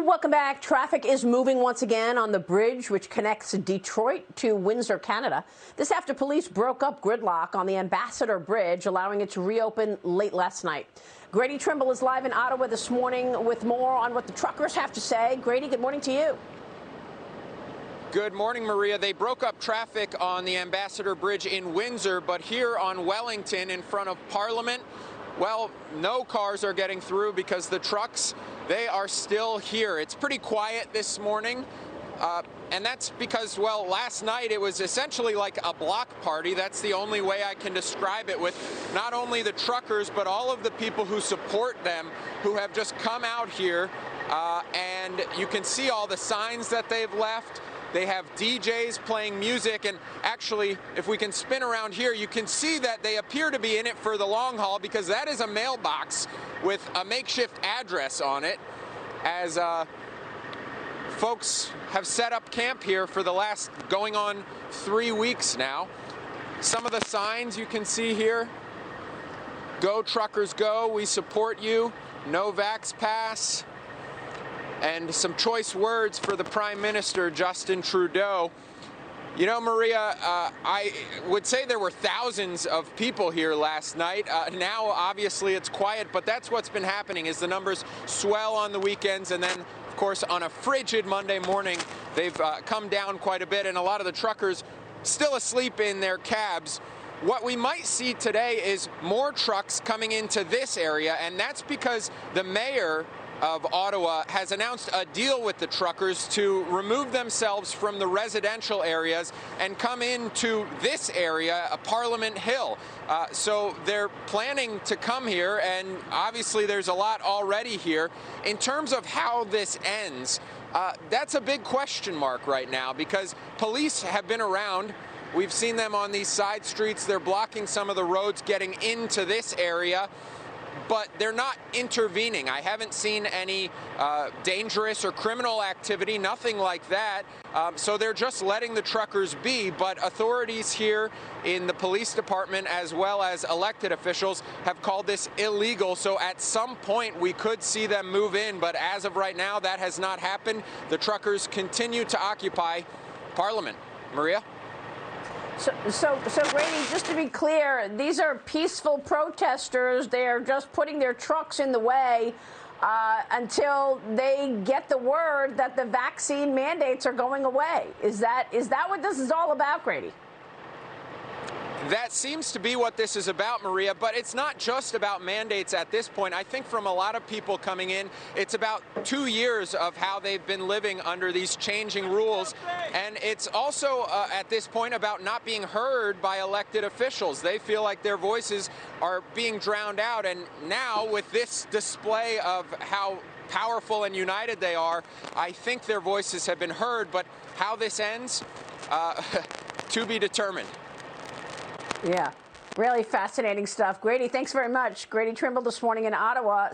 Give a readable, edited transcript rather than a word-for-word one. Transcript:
Welcome back. Traffic is moving once again on the bridge which connects Detroit to Windsor, Canada. This after police broke up gridlock on the Ambassador Bridge, allowing it to reopen late last night. Grady Trimble is live in Ottawa this morning with more on what the truckers have to say. Grady, good morning to you. Good morning, Maria. They broke up traffic on the Ambassador Bridge in Windsor, but here on Wellington in front of Parliament, well, no cars are getting through because the trucks, they are still here. It's pretty quiet this morning, and that's because, well, last night it was essentially like a block party. That's the only way I can describe it, with not only the truckers, but all of the people who support them who have just come out here, and you can see all the signs that they've left. They have DJs playing music, and actually, if we can spin around here, you can see that they appear to be in it for the long haul, because that is a mailbox with a makeshift address on it, as folks have set up camp here for the last going on 3 weeks now. Some of the signs you can see here: "Go Truckers Go, we support you," "No Vax Pass," and some choice words for the Prime Minister, Justin Trudeau. You know, Maria, I would say there were thousands of people here last night. Now, obviously, it's quiet, but that's what's been happening, is the numbers swell on the weekends, and then, of course, on a frigid Monday morning, they've come down quite a bit, and a lot of the truckers still asleep in their cabs. What we might see today is more trucks coming into this area, and that's because the mayor of Ottawa has announced a deal with the truckers to remove themselves from the residential areas and come into this area, Parliament Hill. So they're planning to come here, and obviously there's a lot already here. In terms of how this ends, that's a big question mark right now, because police have been around. We've seen them on these side streets. They're blocking some of the roads getting into this area, but they're not intervening. I haven't seen any dangerous or criminal activity, nothing like that. So they're just letting the truckers be. But authorities here in the police department, as well as elected officials, have called this illegal. So at some point we could see them move in, but as of right now, that has not happened. The truckers continue to occupy Parliament. Maria? So Grady, just to be clear, these are peaceful protesters. They're just putting their trucks in the way until they get the word that the vaccine mandates are going away. Is that what this is all about, Grady? That seems to be what this is about, Maria, but it's not just about mandates at this point. I think from a lot of people coming in, it's about 2 years of how they've been living under these changing rules. And it's also, at this point, about not being heard by elected officials. They feel like their voices are being drowned out. And now, with this display of how powerful and united they are, I think their voices have been heard. But how this ends, to be determined. Yeah, really fascinating stuff. Grady, thanks very much. Grady Trimble this morning in Ottawa.